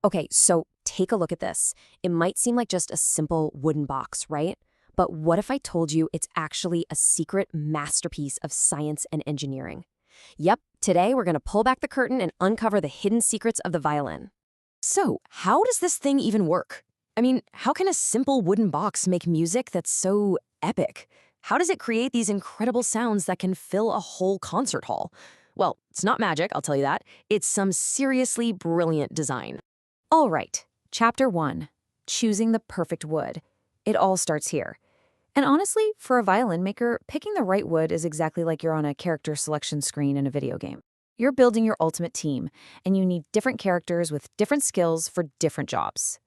Okay, so take a look at this. It might seem like just a simple wooden box, right? But what if I told you it's actually a secret masterpiece of science and engineering? Yep, today we're going to pull back the curtain and uncover the hidden secrets of the violin. So, how does this thing even work? I mean, how can a simple wooden box make music that's so epic? How does it create these incredible sounds that can fill a whole concert hall? Well, it's not magic, I'll tell you that. It's some seriously brilliant design. All right, Chapter 1, Choosing the Perfect Wood. It all starts here. And honestly, for a violin maker, picking the right wood is exactly like you're on a character selection screen in a video game. You're building your ultimate team, and you need different characters with different skills for different jobs.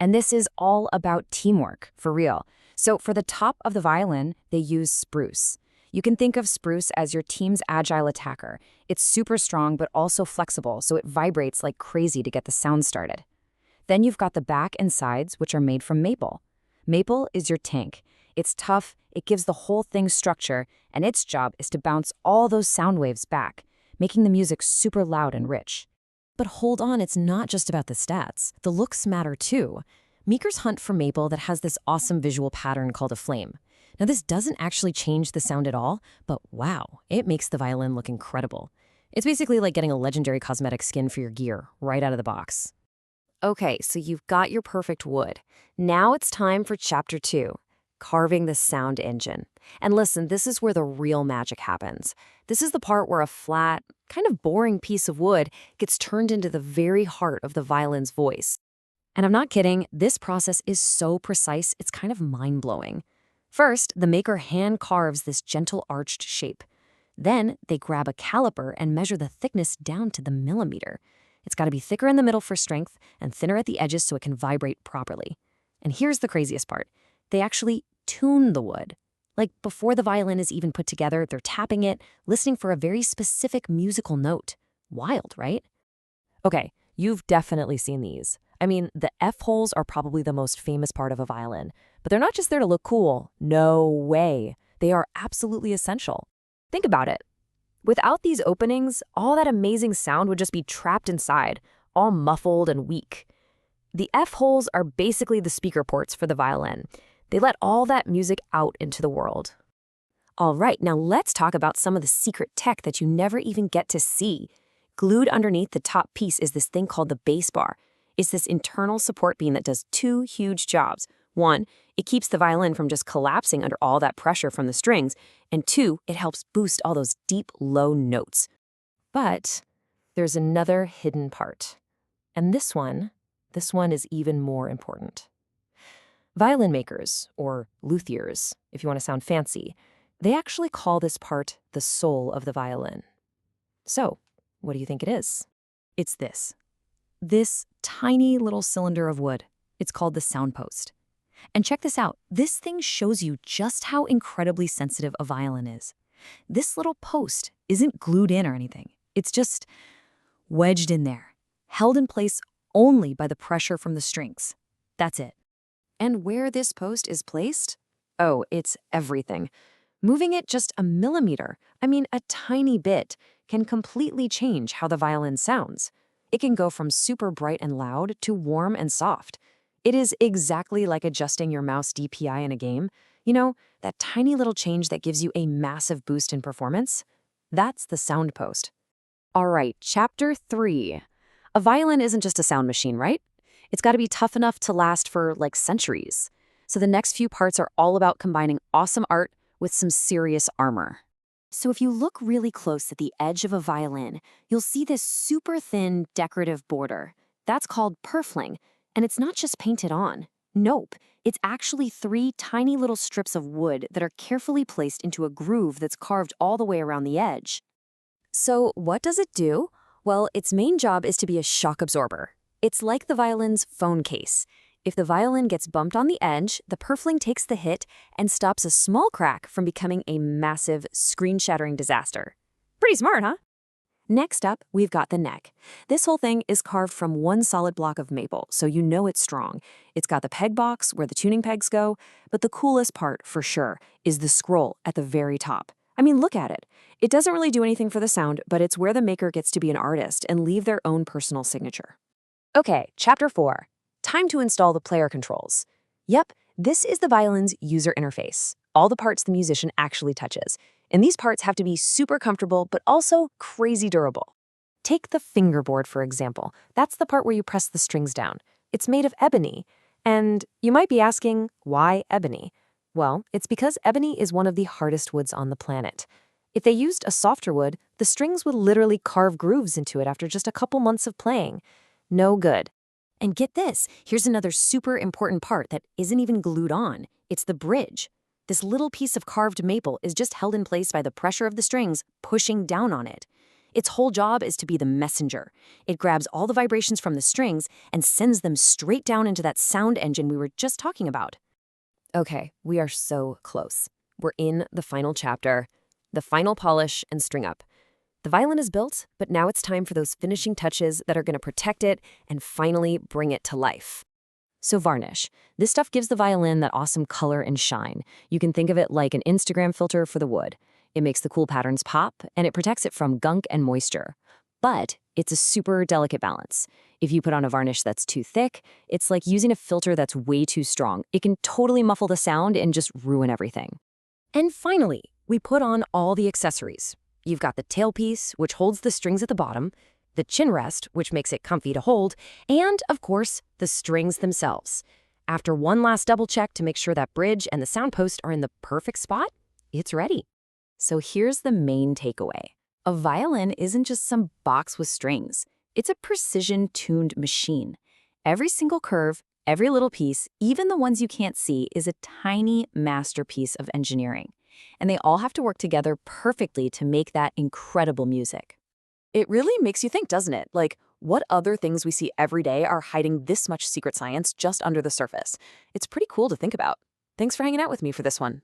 And this is all about teamwork, for real. So for the top of the violin, they use spruce. You can think of spruce as your team's agile attacker. It's super strong but also flexible, so it vibrates like crazy to get the sound started. Then you've got the back and sides, which are made from maple. Maple is your tank. It's tough, it gives the whole thing structure, and its job is to bounce all those sound waves back, making the music super loud and rich. But hold on, it's not just about the stats. The looks matter too. Makers hunt for maple that has this awesome visual pattern called a flame. Now this doesn't actually change the sound at all, but wow, it makes the violin look incredible. It's basically like getting a legendary cosmetic skin for your gear right out of the box. Okay, so you've got your perfect wood. Now it's time for Chapter 2, Carving the Sound Engine. And listen, this is where the real magic happens. This is the part where a flat, kind of boring piece of wood gets turned into the very heart of the violin's voice. And I'm not kidding, this process is so precise, it's kind of mind-blowing. First, the maker hand carves this gentle arched shape. Then they grab a caliper and measure the thickness down to the millimeter. It's got to be thicker in the middle for strength and thinner at the edges so it can vibrate properly. And here's the craziest part. They actually tune the wood. Like before the violin is even put together, they're tapping it, listening for a very specific musical note. Wild, right? Okay, you've definitely seen these. I mean, the F-holes are probably the most famous part of a violin, but they're not just there to look cool. No way. They are absolutely essential. Think about it. Without these openings, all that amazing sound would just be trapped inside, all muffled and weak. The F-holes are basically the speaker ports for the violin. They let all that music out into the world. All right, now let's talk about some of the secret tech that you never even get to see. Glued underneath the top piece is this thing called the bass bar. It's this internal support beam that does two huge jobs. One, it keeps the violin from just collapsing under all that pressure from the strings. And two, it helps boost all those deep, low notes. But there's another hidden part. And this one is even more important. Violin makers, or luthiers, if you want to sound fancy, they actually call this part the soul of the violin. So, what do you think it is? It's this tiny little cylinder of wood. It's called the sound post. And check this out. This thing shows you just how incredibly sensitive a violin is. This little post isn't glued in or anything. It's just wedged in there, held in place only by the pressure from the strings. That's it. And where this post is placed? Oh, it's everything. Moving it just a millimeter, a tiny bit, can completely change how the violin sounds. It can go from super bright and loud to warm and soft. It is exactly like adjusting your mouse DPI in a game. You know, that tiny little change that gives you a massive boost in performance? That's the sound post. All right, Chapter 3. A violin isn't just a sound machine, right? It's got to be tough enough to last for, like, centuries. So the next few parts are all about combining awesome art with some serious armor. So if you look really close at the edge of a violin, you'll see this super thin decorative border. That's called purfling, and it's not just painted on. Nope, it's actually 3 tiny little strips of wood that are carefully placed into a groove that's carved all the way around the edge. So what does it do? Well, its main job is to be a shock absorber. It's like the violin's phone case. If the violin gets bumped on the edge, the purfling takes the hit and stops a small crack from becoming a massive, screen-shattering disaster. Pretty smart, huh? Next up, we've got the neck. This whole thing is carved from one solid block of maple, so you know it's strong. It's got the peg box where the tuning pegs go, but the coolest part, for sure, is the scroll at the very top. Look at it. It doesn't really do anything for the sound, but it's where the maker gets to be an artist and leave their own personal signature. Okay, Chapter 4. Time to install the player controls. Yep, this is the violin's user interface, all the parts the musician actually touches. And these parts have to be super comfortable, but also crazy durable. Take the fingerboard, for example. That's the part where you press the strings down. It's made of ebony. And you might be asking, why ebony? Well, it's because ebony is one of the hardest woods on the planet. If they used a softer wood, the strings would literally carve grooves into it after just a couple months of playing. No good. And get this, here's another super important part that isn't even glued on. It's the bridge. This little piece of carved maple is just held in place by the pressure of the strings pushing down on it. Its whole job is to be the messenger. It grabs all the vibrations from the strings and sends them straight down into that sound engine we were just talking about. Okay, we are so close. We're in the final chapter, the final polish and string up. The violin is built, but now it's time for those finishing touches that are going to protect it and finally bring it to life. So varnish. This stuff gives the violin that awesome color and shine. You can think of it like an Instagram filter for the wood. It makes the cool patterns pop, and it protects it from gunk and moisture. But it's a super delicate balance. If you put on a varnish that's too thick, it's like using a filter that's way too strong. It can totally muffle the sound and just ruin everything. And finally, we put on all the accessories. You've got the tailpiece, which holds the strings at the bottom, the chin rest, which makes it comfy to hold, and, of course, the strings themselves. After one last double check to make sure that bridge and the sound post are in the perfect spot, it's ready. So here's the main takeaway. A violin isn't just some box with strings. It's a precision-tuned machine. Every single curve, every little piece, even the ones you can't see, is a tiny masterpiece of engineering. And they all have to work together perfectly to make that incredible music. It really makes you think, doesn't it? Like, what other things we see every day are hiding this much secret science just under the surface? It's pretty cool to think about. Thanks for hanging out with me for this one.